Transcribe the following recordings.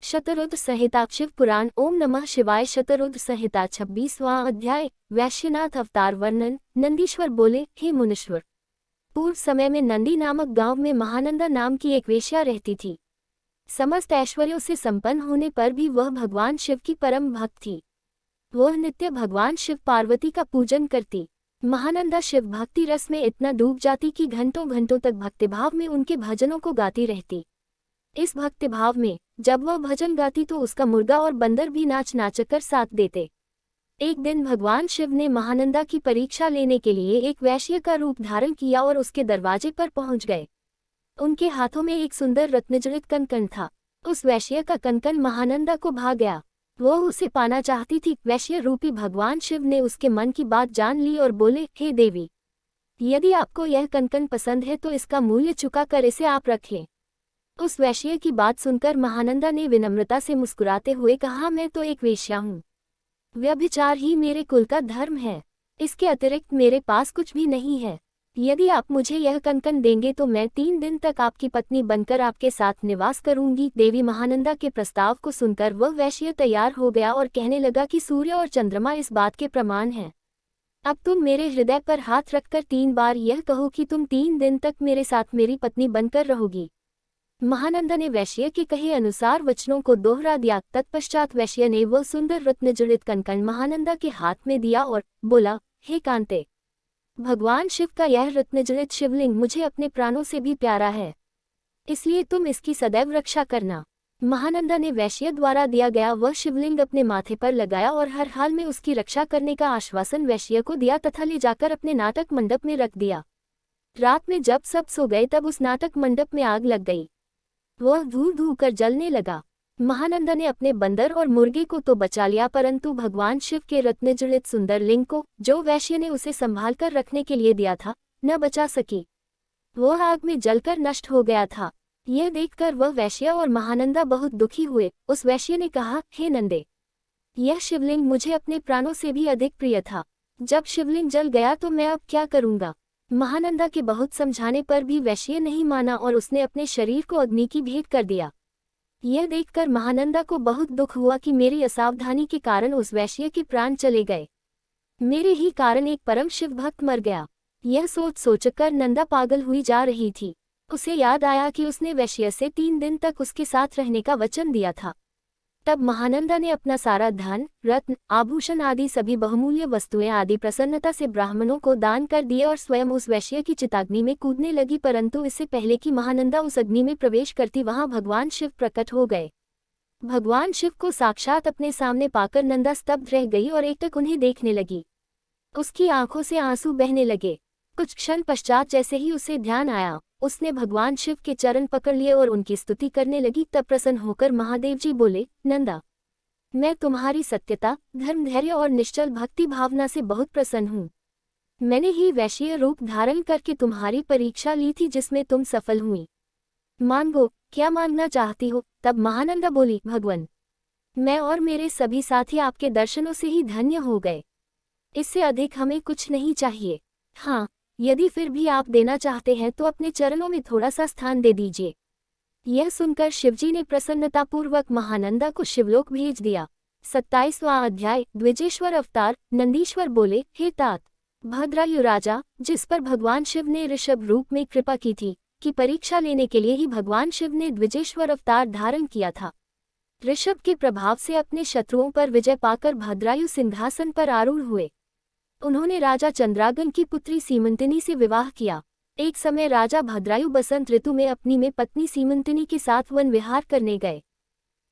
शतरुद्र संहिता शिव पुराण। ओम नमः शिवाय। शतरुद्र संहिता 26वां अध्याय। वैश्यनाथ अवतार वर्णन। नंदीश्वर बोले, हे मुनीश्वर, पूर्व समय में नंदी नामक गांव में महानंदा नाम की एक वेश्या रहती थी। समस्त ऐश्वर्यों से संपन्न होने पर भी वह भगवान शिव की परम भक्त थी। वह नित्य भगवान शिव पार्वती का पूजन करती। महानंदा शिव भक्ति रस में इतना डूब जाती कि घंटों घंटों तक भक्तिभाव में उनके भजनों को गाती रहती। इस भक्तिभाव में जब वह भजन गाती तो उसका मुर्गा और बंदर भी नाच नाचकर साथ देते। एक दिन भगवान शिव ने महानंदा की परीक्षा लेने के लिए एक वैश्य का रूप धारण किया और उसके दरवाजे पर पहुंच गए। उनके हाथों में एक सुंदर रत्नजड़ित कंकण था। उस वैश्य का कंकण महानंदा को भा गया। वह उसे पाना चाहती थी। वैश्य रूपी भगवान शिव ने उसके मन की बात जान ली और बोले, हे देवी, यदि आपको यह कंकण पसंद है तो इसका मूल्य चुकाकर इसे आप रख लें। उस वैश्य की बात सुनकर महानंदा ने विनम्रता से मुस्कुराते हुए कहा, मैं तो एक वेश्या हूँ। व्यभिचार ही मेरे कुल का धर्म है। इसके अतिरिक्त मेरे पास कुछ भी नहीं है। यदि आप मुझे यह कंकण देंगे तो मैं 3 दिन तक आपकी पत्नी बनकर आपके साथ निवास करूंगी। देवी महानंदा के प्रस्ताव को सुनकर वह वैश्य तैयार हो गया और कहने लगा कि सूर्य और चंद्रमा इस बात के प्रमाण हैं। अब तुम मेरे हृदय पर हाथ रखकर 3 बार यह कहो कि तुम 3 दिन तक मेरे साथ मेरी पत्नी बनकर रहोगी। महानंदा ने वैश्य के कहे अनुसार वचनों को दोहरा दिया। तत्पश्चात वैश्य ने वह सुंदर रत्नजड़ित कंकण महानंदा के हाथ में दिया और बोला, हे कांते, भगवान शिव का यह रत्नजड़ित शिवलिंग मुझे अपने प्राणों से भी प्यारा है, इसलिए तुम इसकी सदैव रक्षा करना। महानंदा ने वैश्य द्वारा दिया गया वह शिवलिंग अपने माथे पर लगाया और हर हाल में उसकी रक्षा करने का आश्वासन वैश्य को दिया तथा ले जाकर अपने नाटक मंडप में रख दिया। रात में जब सब सो गए तब उस नाटक मंडप में आग लग गई। वह धू धू कर जलने लगा। महानंदा ने अपने बंदर और मुर्गे को तो बचा लिया, परंतु भगवान शिव के रत्नजड़ित सुंदर लिंग को, जो वैश्य ने उसे संभाल कर रखने के लिए दिया था, न बचा सकी। वह आग में जलकर नष्ट हो गया था। यह देखकर वह वैश्य और महानंदा बहुत दुखी हुए। उस वैश्य ने कहा, हे नंदे, यह शिवलिंग मुझे अपने प्राणों से भी अधिक प्रिय था। जब शिवलिंग जल गया तो मैं अब क्या करूंगा। महानंदा के बहुत समझाने पर भी वैश्य नहीं माना और उसने अपने शरीर को अग्नि की भेंट कर दिया। यह देखकर महानंदा को बहुत दुख हुआ कि मेरी असावधानी के कारण उस वैश्य के प्राण चले गए। मेरे ही कारण एक परम शिव भक्त मर गया। यह सोच सोचकर नंदा पागल हुई जा रही थी। उसे याद आया कि उसने वैश्य से 3 दिन तक उसके साथ रहने का वचन दिया था। तब महानंदा ने अपना सारा धन, रत्न, आभूषण आदि सभी बहुमूल्य वस्तुएं आदि प्रसन्नता से ब्राह्मणों को दान कर दिए और स्वयं उस वैश्य की चिताग्नि में कूदने लगी। परंतु इससे पहले कि महानंदा उस अग्नि में प्रवेश करती वहां भगवान शिव प्रकट हो गए। भगवान शिव को साक्षात अपने सामने पाकर नंदा स्तब्ध रह गई और एकटक उन्हें देखने लगी। उसकी आंखों से आंसू बहने लगे। कुछ क्षण पश्चात जैसे ही उसे ध्यान आया, उसने भगवान शिव के चरण पकड़ लिए और उनकी स्तुति करने लगी। तब प्रसन्न होकर महादेव जी बोले, नंदा, मैं तुम्हारी सत्यता, धर्म, धैर्य और निश्चल भक्ति भावना से बहुत प्रसन्न हूँ। मैंने ही वैश्य रूप धारण करके तुम्हारी परीक्षा ली थी, जिसमें तुम सफल हुई। मांगो, क्या मांगना चाहती हो। तब महानंदा बोली, भगवान, मैं और मेरे सभी साथी आपके दर्शनों से ही धन्य हो गए। इससे अधिक हमें कुछ नहीं चाहिए। हाँ, यदि फिर भी आप देना चाहते हैं तो अपने चरणों में थोड़ा सा स्थान दे दीजिए। यह सुनकर शिवजी ने प्रसन्नतापूर्वक महानंदा को शिवलोक भेज दिया। 27वां अध्याय। द्विजेश्वर अवतार। नंदीश्वर बोले, हे तात, भद्रायु राजा, जिस पर भगवान शिव ने ऋषभ रूप में कृपा की थी, की परीक्षा लेने के लिए ही भगवान शिव ने द्विजेश्वर अवतार धारण किया था। ऋषभ के प्रभाव से अपने शत्रुओं पर विजय पाकर भद्रायु सिंहासन पर आरूढ़ हुए। उन्होंने राजा चंद्रागन की पुत्री सीमंतिनी से विवाह किया। एक समय राजा भद्रायु बसंत ऋतु में अपनी पत्नी सीमंतिनी के साथ वन विहार करने गए।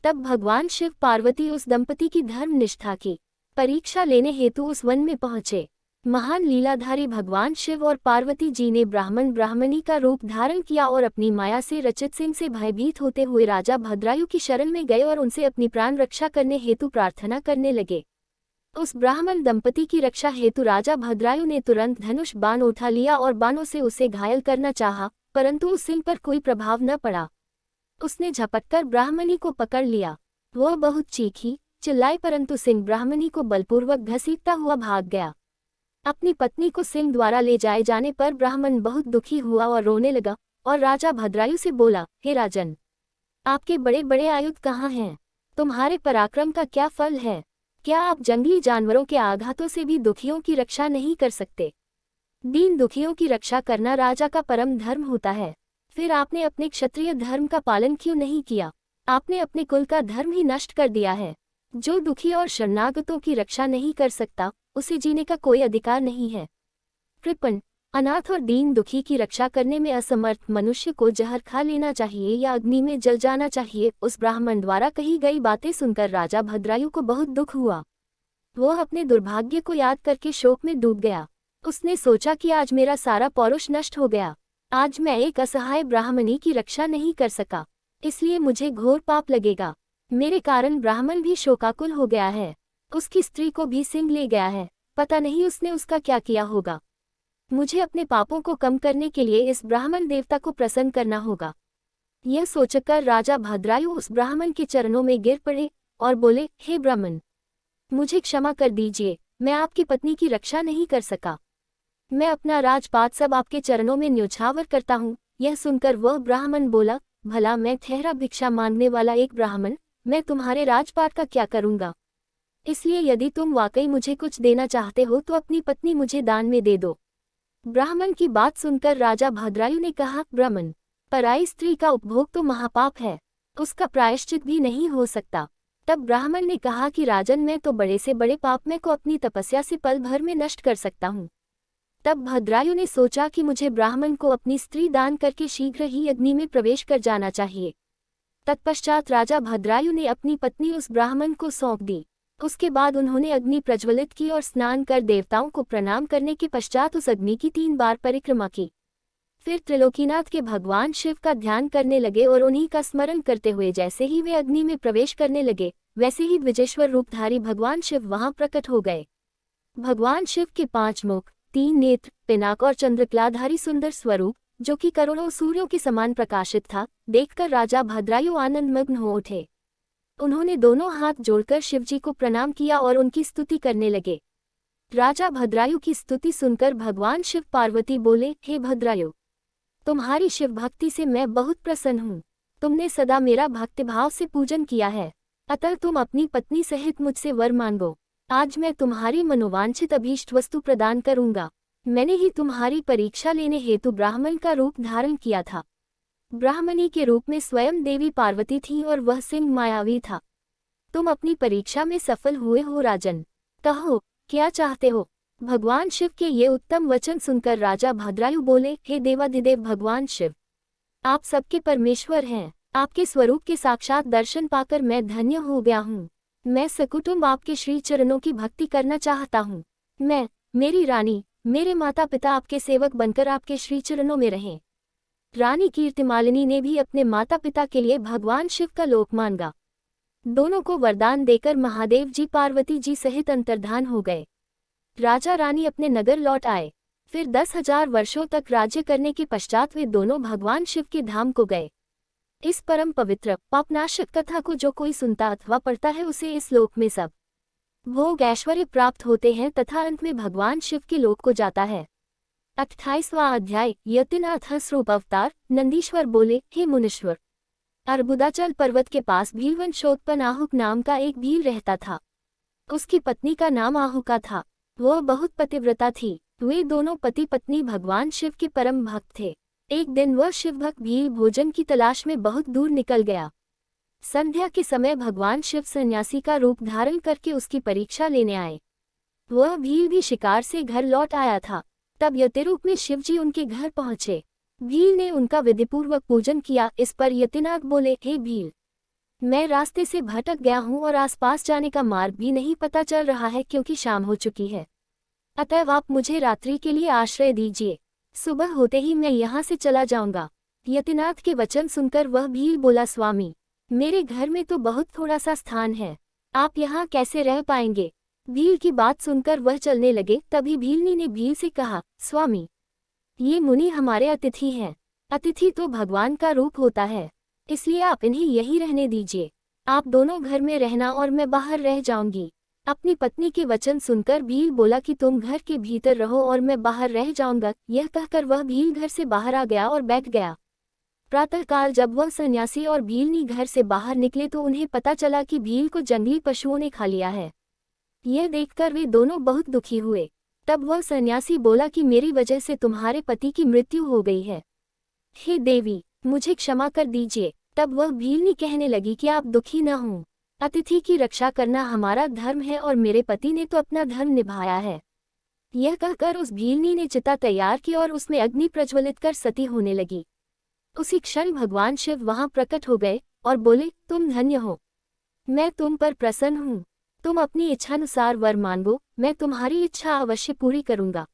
तब भगवान शिव पार्वती उस दंपति की धर्म निष्ठा की परीक्षा लेने हेतु उस वन में पहुंचे। महान लीलाधारी भगवान शिव और पार्वती जी ने ब्राह्मण ब्राह्मणी का रूप धारण किया और अपनी माया से रचित सिंह से भयभीत होते हुए राजा भद्रायु की शरण में गए और उनसे अपनी प्राण रक्षा करने हेतु प्रार्थना करने लगे। उस ब्राह्मण दंपति की रक्षा हेतु राजा भद्रायु ने तुरंत धनुष बाण उठा लिया और बाणों से उसे घायल करना चाहा, परंतु उस सिंह पर कोई प्रभाव न पड़ा। उसने झपटकर ब्राह्मणी को पकड़ लिया। वह बहुत चीखी, चिल्लाई, परंतु सिंह ब्राह्मणी को बलपूर्वक घसीटता हुआ भाग गया। अपनी पत्नी को सिंह द्वारा ले जाए जाने पर ब्राह्मण बहुत दुखी हुआ और रोने लगा और राजा भद्रायु से बोला, हे राजन, आपके बड़े बड़े आयुध कहाँ हैं। तुम्हारे पराक्रम का क्या फल है? क्या आप जंगली जानवरों के आघातों से भी दुखियों की रक्षा नहीं कर सकते? दीन दुखियों की रक्षा करना राजा का परम धर्म होता है। फिर आपने अपने क्षत्रिय धर्म का पालन क्यों नहीं किया? आपने अपने कुल का धर्म ही नष्ट कर दिया है। जो दुखी और शरणागतों की रक्षा नहीं कर सकता, उसे जीने का कोई अधिकार नहीं है। कृपण, अनाथ और दीन दुखी की रक्षा करने में असमर्थ मनुष्य को जहर खा लेना चाहिए या अग्नि में जल जाना चाहिए। उस ब्राह्मण द्वारा कही गई बातें सुनकर राजा भद्रायु को बहुत दुख हुआ। वह अपने दुर्भाग्य को याद करके शोक में डूब गया। उसने सोचा कि आज मेरा सारा पौरुष नष्ट हो गया। आज मैं एक असहाय ब्राह्मणी की रक्षा नहीं कर सका, इसलिए मुझे घोर पाप लगेगा। मेरे कारण ब्राह्मण भी शोकाकुल हो गया है। उसकी स्त्री को भी सिंह ले गया है। पता नहीं उसने उसका क्या किया होगा। मुझे अपने पापों को कम करने के लिए इस ब्राह्मण देवता को प्रसन्न करना होगा। यह सोचकर राजा भद्रायु उस ब्राह्मण के चरणों में गिर पड़े और बोले, हे ब्राह्मण, मुझे क्षमा कर दीजिए, मैं आपकी पत्नी की रक्षा नहीं कर सका। मैं अपना राजपाट सब आपके चरणों में न्योछावर करता हूँ। यह सुनकर वह ब्राह्मण बोला, भला मैं ठहरा भिक्षा मांगने वाला एक ब्राह्मण, मैं तुम्हारे राजपाट का क्या करूँगा? इसलिए यदि तुम वाकई मुझे कुछ देना चाहते हो तो अपनी पत्नी मुझे दान में दे दो। ब्राह्मण की बात सुनकर राजा भद्रायु ने कहा, ब्राह्मण, पराई स्त्री का उपभोग तो महापाप है, उसका प्रायश्चित भी नहीं हो सकता। तब ब्राह्मण ने कहा कि राजन, मैं तो बड़े से बड़े पाप में को अपनी तपस्या से पल भर में नष्ट कर सकता हूँ। तब भद्रायु ने सोचा कि मुझे ब्राह्मण को अपनी स्त्री दान करके शीघ्र ही अग्नि में प्रवेश कर जाना चाहिए। तत्पश्चात राजा भद्रायु ने अपनी पत्नी उस ब्राह्मण को सौंप दी। उसके बाद उन्होंने अग्नि प्रज्वलित की और स्नान कर देवताओं को प्रणाम करने के पश्चात उस अग्नि की 3 बार परिक्रमा की। फिर त्रिलोकीनाथ के भगवान शिव का ध्यान करने लगे और उन्हीं का स्मरण करते हुए जैसे ही वे अग्नि में प्रवेश करने लगे, वैसे ही द्विजेश्वर रूपधारी भगवान शिव वहां प्रकट हो गए। भगवान शिव के 5 मुख, 3 नेत्र, पिनाक और चंद्रकलाधारी सुंदर स्वरूप, जो कि करोड़ों सूर्यों के समान प्रकाशित था, देखकर राजा भद्रायु आनंदमग्न हो उठे। उन्होंने दोनों हाथ जोड़कर शिवजी को प्रणाम किया और उनकी स्तुति करने लगे। राजा भद्रायु की स्तुति सुनकर भगवान शिव पार्वती बोले, हे भद्रायु, तुम्हारी शिव भक्ति से मैं बहुत प्रसन्न हूँ। तुमने सदा मेरा भक्तिभाव से पूजन किया है, अतः तुम अपनी पत्नी सहित मुझसे वर मांगो। आज मैं तुम्हारी मनोवांछित अभीष्ट वस्तु प्रदान करूंगा। मैंने ही तुम्हारी परीक्षा लेने हेतु ब्राह्मण का रूप धारण किया था। ब्राह्मणी के रूप में स्वयं देवी पार्वती थी और वह सिंह मायावी था। तुम अपनी परीक्षा में सफल हुए हो राजन। कहो, क्या चाहते हो? भगवान शिव के ये उत्तम वचन सुनकर राजा भद्रायु बोले, हे देवाधिदेव भगवान शिव, आप सबके परमेश्वर हैं। आपके स्वरूप के साक्षात दर्शन पाकर मैं धन्य हो गया हूँ। मैं सकुटुंब आपके श्री चरणों की भक्ति करना चाहता हूँ। मैं, मेरी रानी, मेरे माता पिता आपके सेवक बनकर आपके श्री चरणों में रहें। रानी कीर्तिमालिनी ने भी अपने माता पिता के लिए भगवान शिव का लोक मांगा। दोनों को वरदान देकर महादेव जी पार्वती जी सहित अंतर्धान हो गए। राजा रानी अपने नगर लौट आए। फिर 10,000 वर्षों तक राज्य करने के पश्चात वे दोनों भगवान शिव के धाम को गए। इस परम पवित्र पापनाशक कथा को जो कोई सुनता अथवा पढ़ता है, उसे इस लोक में सब भोग ऐश्वर्य प्राप्त होते हैं तथा अंत में भगवान शिव के लोक को जाता है। 28वां अध्याय। यतिनाथ स्वरूप अवतार। नंदीश्वर बोले, हे मुनीश्वर, अर्बुदाचल पर्वत के पास भीलवंशोत्पन्न आहुक नाम का एक भील रहता था। उसकी पत्नी का नाम आहुका था। वह बहुत पतिव्रता थी। वे दोनों पति पत्नी भगवान शिव के परम भक्त थे। एक दिन वह शिवभक्त भील भोजन की तलाश में बहुत दूर निकल गया। संध्या के समय भगवान शिव सन्यासी का रूप धारण करके उसकी परीक्षा लेने आए। वह भील भी शिकार से घर लौट आया था। तब यतिरूप में शिवजी उनके घर पहुंचे। भील ने उनका विधिपूर्वक पूजन किया। इस पर यतिनाथ बोले, हे भील, मैं रास्ते से भटक गया हूँ और आसपास जाने का मार्ग भी नहीं पता चल रहा है, क्योंकि शाम हो चुकी है। अतएव आप मुझे रात्रि के लिए आश्रय दीजिए। सुबह होते ही मैं यहाँ से चला जाऊंगा। यतिनाथ के वचन सुनकर वह भील बोला, स्वामी, मेरे घर में तो बहुत थोड़ा सा स्थान है, आप यहाँ कैसे रह पाएंगे? भील की बात सुनकर वह चलने लगे। तभी भीलनी ने भील से कहा, स्वामी, ये मुनि हमारे अतिथि हैं। अतिथि तो भगवान का रूप होता है, इसलिए आप इन्हें यहीं रहने दीजिए। आप दोनों घर में रहना और मैं बाहर रह जाऊंगी। अपनी पत्नी के वचन सुनकर भील बोला कि तुम घर के भीतर रहो और मैं बाहर रह जाऊंगा। यह कहकर वह भील घर से बाहर आ गया और बैठ गया। प्रातःकाल जब वह सन्यासी और भीलनी घर से बाहर निकले तो उन्हें पता चला कि भील को जंगली पशुओं ने खा लिया है। यह देखकर वे दोनों बहुत दुखी हुए। तब वह सन्यासी बोला कि मेरी वजह से तुम्हारे पति की मृत्यु हो गई है। हे देवी, मुझे क्षमा कर दीजिए। तब वह भीलनी कहने लगी कि आप दुखी न हों, अतिथि की रक्षा करना हमारा धर्म है और मेरे पति ने तो अपना धर्म निभाया है। यह कहकर उस भीलनी ने चिता तैयार की और उसमें अग्नि प्रज्वलित कर सती होने लगी। उसी क्षण भगवान शिव वहां प्रकट हो गए और बोले, तुम धन्य हो, मैं तुम पर प्रसन्न हूँ। तुम अपनी इच्छानुसार वर मांगो, मैं तुम्हारी इच्छा अवश्य पूरी करूंगा।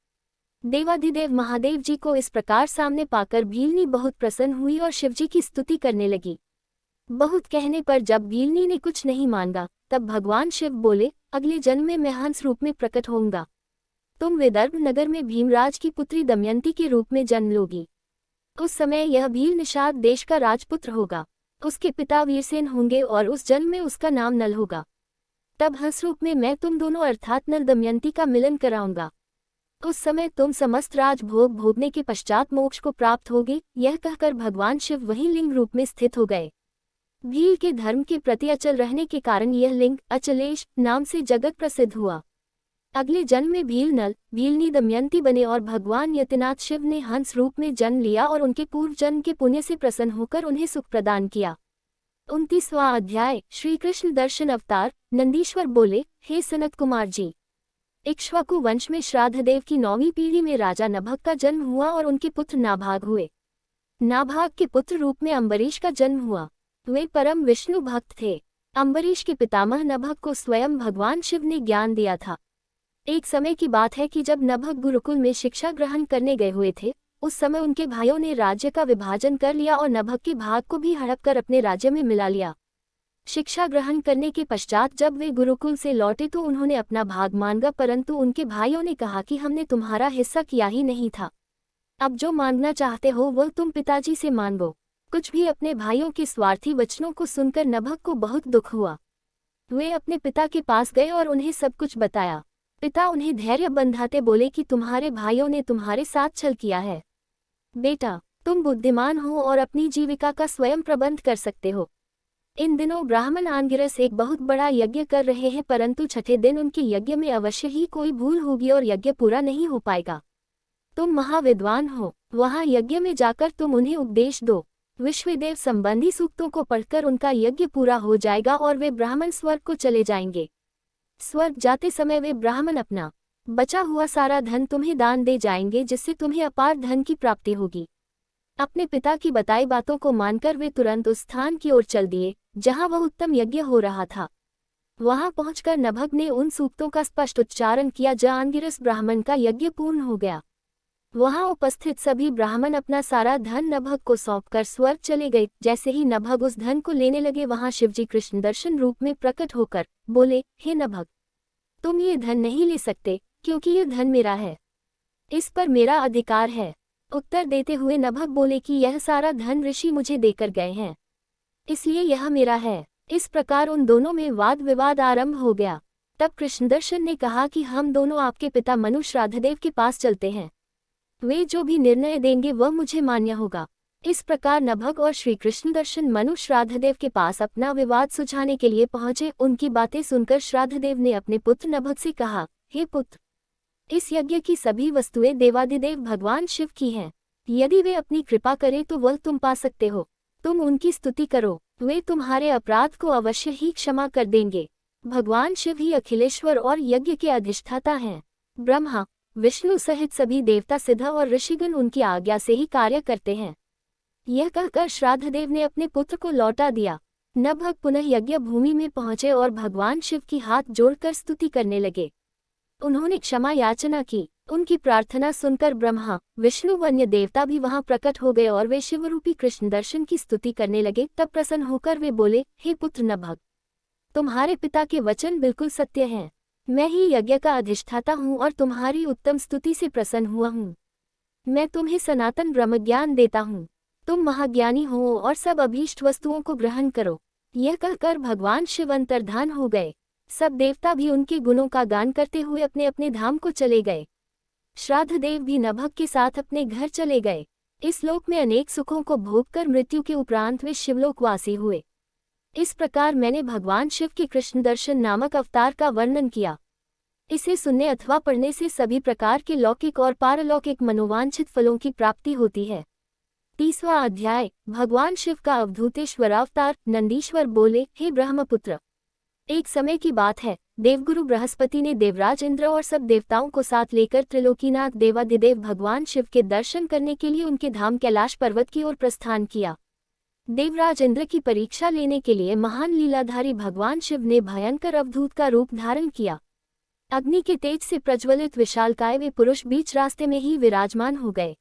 देवाधिदेव महादेव जी को इस प्रकार सामने पाकर भीलनी बहुत प्रसन्न हुई और शिवजी की स्तुति करने लगी। बहुत कहने पर जब भीलनी ने कुछ नहीं मांगा, तब भगवान शिव बोले, अगले जन्म में मैं हंस रूप में प्रकट होऊंगा। तुम विदर्भ नगर में भीमराज की पुत्री दमयंती के रूप में जन्म लोगी। उस समय यह भील निषाद देश का राजपुत्र होगा। उसके पिता वीरसेन होंगे और उस जन्म में उसका नाम नल होगा। तब हंस रूप में मैं तुम दोनों अर्थात नल दमयंती का मिलन कराऊंगा। उस समय तुम समस्त राजभोग भोगने के पश्चात मोक्ष को प्राप्त होगे। यह कहकर भगवान शिव वहीं लिंग रूप में स्थित हो गए। भील के धर्म के प्रति अचल रहने के कारण यह लिंग अचलेश नाम से जगत प्रसिद्ध हुआ। अगले जन्म में भील नल भीलनी दमयंती बने और भगवान यतिनाथ शिव ने हंस रूप में जन्म लिया और उनके पूर्व जन्म के पुण्य से प्रसन्न होकर उन्हें सुख प्रदान किया। 29वां अध्याय श्री कृष्ण दर्शन अवतार। नंदीश्वर बोले, हे सनत कुमार जी, इक्ष्वाकु वंश में श्राद्धदेव की 9वीं पीढ़ी में राजा नभग का जन्म हुआ और उनके पुत्र नाभाग हुए। नाभाग के पुत्र रूप में अम्बरीश का जन्म हुआ। वे परम विष्णु भक्त थे। अम्बरीश के पितामह नभग को स्वयं भगवान शिव ने ज्ञान दिया था। एक समय की बात है कि जब नभग गुरुकुल में शिक्षा ग्रहण करने गए हुए थे, उस समय उनके भाइयों ने राज्य का विभाजन कर लिया और नभग के भाग को भी हड़प कर अपने राज्य में मिला लिया। शिक्षा ग्रहण करने के पश्चात जब वे गुरुकुल से लौटे तो उन्होंने अपना भाग मांगा, परंतु उनके भाइयों ने कहा कि हमने तुम्हारा हिस्सा किया ही नहीं था। अब जो मांगना चाहते हो वह तुम पिताजी से मांगो। कुछ भी अपने भाइयों के स्वार्थी वचनों को सुनकर नभग को बहुत दुख हुआ। वे अपने पिता के पास गए और उन्हें सब कुछ बताया। पिता उन्हें धैर्य बंधाते बोले कि तुम्हारे भाइयों ने तुम्हारे साथ छल किया है। बेटा, तुम बुद्धिमान हो और अपनी जीविका का स्वयं प्रबंध कर सकते हो। इन दिनों ब्राह्मण आंगिरस एक बहुत बड़ा यज्ञ कर रहे हैं, परंतु छठे दिन उनके यज्ञ में अवश्य ही कोई भूल होगी और यज्ञ पूरा नहीं हो पाएगा। तुम महाविद्वान हो, वहां यज्ञ में जाकर तुम उन्हें उपदेश दो। विश्वदेव संबंधी सूक्तों को पढ़कर उनका यज्ञ पूरा हो जाएगा और वे ब्राह्मण स्वर्ग को चले जाएंगे। स्वर्ग जाते समय वे ब्राह्मण अपना बचा हुआ सारा धन तुम्हें दान दे जाएंगे, जिससे तुम्हें अपार धन की प्राप्ति होगी। अपने पिता की बताई बातों को मानकर वे तुरंत उस स्थान की ओर चल दिए जहां वह उत्तम यज्ञ हो रहा था। वहां पहुंचकर नभग ने उन सूक्तों का स्पष्ट उच्चारण किया। आंगिरस ब्राह्मण का यज्ञ पूर्ण हो गया। वहां उपस्थित सभी ब्राह्मण अपना सारा धन नभग को सौंपकर स्वर्ग चले गए। जैसे ही नभग उस धन को लेने लगे, वहां शिवजी कृष्ण दर्शन रूप में प्रकट होकर बोले, हे नभग, तुम ये धन नहीं ले सकते क्योंकि यह धन मेरा है, इस पर मेरा अधिकार है। उत्तर देते हुए नभग बोले कि यह सारा धन ऋषि मुझे देकर गए हैं, इसलिए यह मेरा है। इस प्रकार उन दोनों में वाद विवाद आरंभ हो गया। तब कृष्णदर्शन ने कहा कि हम दोनों आपके पिता मनु श्राद्धदेव के पास चलते हैं, वे जो भी निर्णय देंगे वह मुझे मान्य होगा। इस प्रकार नभग और श्री कृष्णदर्शन मनु श्राद्धदेव के पास अपना विवाद सुलझाने के लिए पहुंचे। उनकी बातें सुनकर श्राद्धदेव ने अपने पुत्र नभग से कहा, हे पुत्र, इस यज्ञ की सभी वस्तुएं देवादिदेव भगवान शिव की हैं। यदि वे अपनी कृपा करें तो वह तुम पा सकते हो। तुम उनकी स्तुति करो, वे तुम्हारे अपराध को अवश्य ही क्षमा कर देंगे। भगवान शिव ही अखिलेश्वर और यज्ञ के अधिष्ठाता हैं। ब्रह्मा विष्णु सहित सभी देवता सिद्ध और ऋषिगण उनकी आज्ञा से ही कार्य करते हैं। यह कहकर श्राद्धदेव ने अपने पुत्र को लौटा दिया। नभग पुनः यज्ञ भूमि में पहुंचे और भगवान शिव की हाथ जोड़कर स्तुति करने लगे। उन्होंने क्षमा याचना की। उनकी प्रार्थना सुनकर ब्रह्मा विष्णु व अन्य देवता भी वहां प्रकट हो गए और वे शिवरूपी कृष्ण दर्शन की स्तुति करने लगे। तब प्रसन्न होकर वे बोले, हे पुत्र नभग, तुम्हारे पिता के वचन बिल्कुल सत्य हैं। मैं ही यज्ञ का अधिष्ठाता हूँ और तुम्हारी उत्तम स्तुति से प्रसन्न हुआ हूँ। मैं तुम्हें सनातन ब्रह्मज्ञान देता हूँ। तुम महाज्ञानी हो और सब अभीष्ट वस्तुओं को ग्रहण करो। यह कहकर भगवान शिव अंतर्धान हो गए। सब देवता भी उनके गुणों का गान करते हुए अपने अपने धाम को चले गए। श्राद्धदेव भी नभग के साथ अपने घर चले गए। इस लोक में अनेक सुखों को भोगकर मृत्यु के उपरांत वे शिवलोकवासी हुए। इस प्रकार मैंने भगवान शिव के कृष्ण दर्शन नामक अवतार का वर्णन किया। इसे सुनने अथवा पढ़ने से सभी प्रकार के लौकिक और पारलौकिक मनोवांछित फलों की प्राप्ति होती है। 30वां अध्याय। भगवान शिव का अवधूतेश्वर अवतार। नंदीश्वर बोले, हे ब्रह्मपुत्र, एक समय की बात है, देवगुरु बृहस्पति ने देवराज इंद्र और सब देवताओं को साथ लेकर त्रिलोकीनाथ देवाधिदेव भगवान शिव के दर्शन करने के लिए उनके धाम कैलाश पर्वत की ओर प्रस्थान किया। देवराज इंद्र की परीक्षा लेने के लिए महान लीलाधारी भगवान शिव ने भयंकर अवधूत का रूप धारण किया। अग्नि के तेज से प्रज्वलित विशालकाय वे पुरुष बीच रास्ते में ही विराजमान हो गए।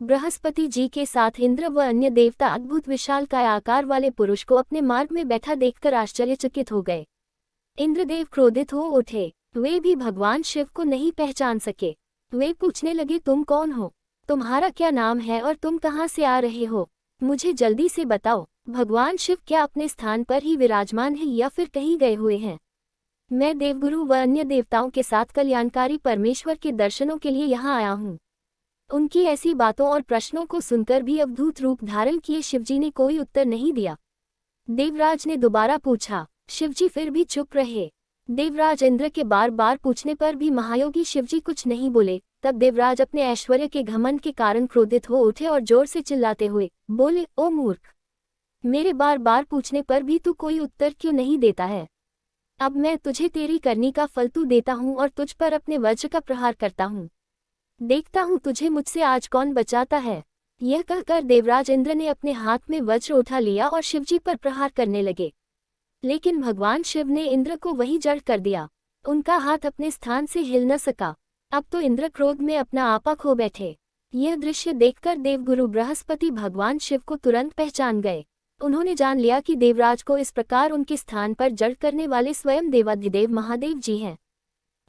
बृहस्पति जी के साथ इंद्र व अन्य देवता अद्भुत विशालकाय आकार वाले पुरुष को अपने मार्ग में बैठा देखकर आश्चर्यचकित हो गए। इंद्रदेव क्रोधित हो उठे। वे भी भगवान शिव को नहीं पहचान सके। वे पूछने लगे, तुम कौन हो? तुम्हारा क्या नाम है और तुम कहाँ से आ रहे हो? मुझे जल्दी से बताओ। भगवान शिव क्या अपने स्थान पर ही विराजमान है या फिर कहीं गए हुए हैं? मैं देवगुरु व अन्य देवताओं के साथ कल्याणकारी परमेश्वर के दर्शनों के लिए यहाँ आया हूँ। उनकी ऐसी बातों और प्रश्नों को सुनकर भी अवधूत रूप धारण किए शिवजी ने कोई उत्तर नहीं दिया। देवराज ने दोबारा पूछा। शिवजी फिर भी चुप रहे। देवराज इंद्र के बार बार पूछने पर भी महायोगी शिवजी कुछ नहीं बोले। तब देवराज अपने ऐश्वर्य के घमंड के कारण क्रोधित हो उठे और जोर से चिल्लाते हुए बोले, ओ मूर्ख, मेरे बार बार पूछने पर भी तू कोई उत्तर क्यों नहीं देता है? अब मैं तुझे तेरी करनी का फल तू देता हूँ और तुझ पर अपने वज्र का प्रहार करता हूँ। देखता हूँ तुझे मुझसे आज कौन बचाता है। यह कहकर देवराज इंद्र ने अपने हाथ में वज्र उठा लिया और शिवजी पर प्रहार करने लगे। लेकिन भगवान शिव ने इंद्र को वहीं जड़ कर दिया। उनका हाथ अपने स्थान से हिल न सका। अब तो इंद्र क्रोध में अपना आपा खो बैठे। यह दृश्य देखकर देवगुरु बृहस्पति भगवान शिव को तुरंत पहचान गए। उन्होंने जान लिया कि देवराज को इस प्रकार उनके स्थान पर जड़ करने वाले स्वयं देवाधिदेव महादेव जी हैं।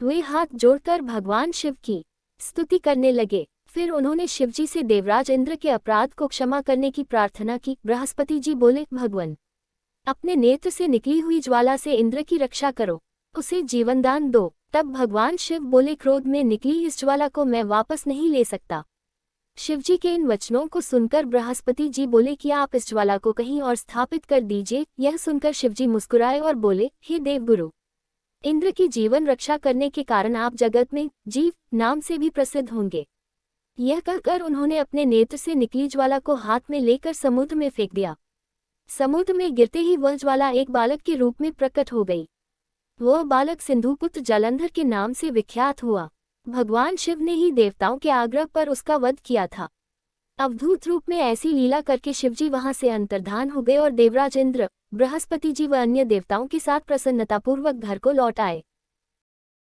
वे हाथ जोड़कर भगवान शिव की स्तुति करने लगे। फिर उन्होंने शिवजी से देवराज इंद्र के अपराध को क्षमा करने की प्रार्थना की। बृहस्पति जी बोले, भगवान, अपने नेत्र से निकली हुई ज्वाला से इंद्र की रक्षा करो, उसे जीवनदान दो। तब भगवान शिव बोले, क्रोध में निकली इस ज्वाला को मैं वापस नहीं ले सकता। शिवजी के इन वचनों को सुनकर बृहस्पति जी बोले कि आप इस ज्वाला को कहीं और स्थापित कर दीजिए। यह सुनकर शिवजी मुस्कुराए और बोले, हे देवगुरु, इंद्र की जीवन रक्षा करने के कारण आप जगत में जीव नाम से भी प्रसिद्ध होंगे। यह कहकर उन्होंने अपने नेत्र से निकली ज्वाला को हाथ में लेकर समुद्र में फेंक दिया। समुद्र में गिरते ही वह ज्वाला एक बालक के रूप में प्रकट हो गई। वह बालक सिंधुपुत्र जलंधर के नाम से विख्यात हुआ। भगवान शिव ने ही देवताओं के आग्रह पर उसका वध किया था। अवधूत रूप में ऐसी लीला करके शिवजी वहां से अंतर्धान हो गए और देवराज इंद्र, बृहस्पति जी व अन्य देवताओं के साथ प्रसन्नतापूर्वक घर को लौट आए।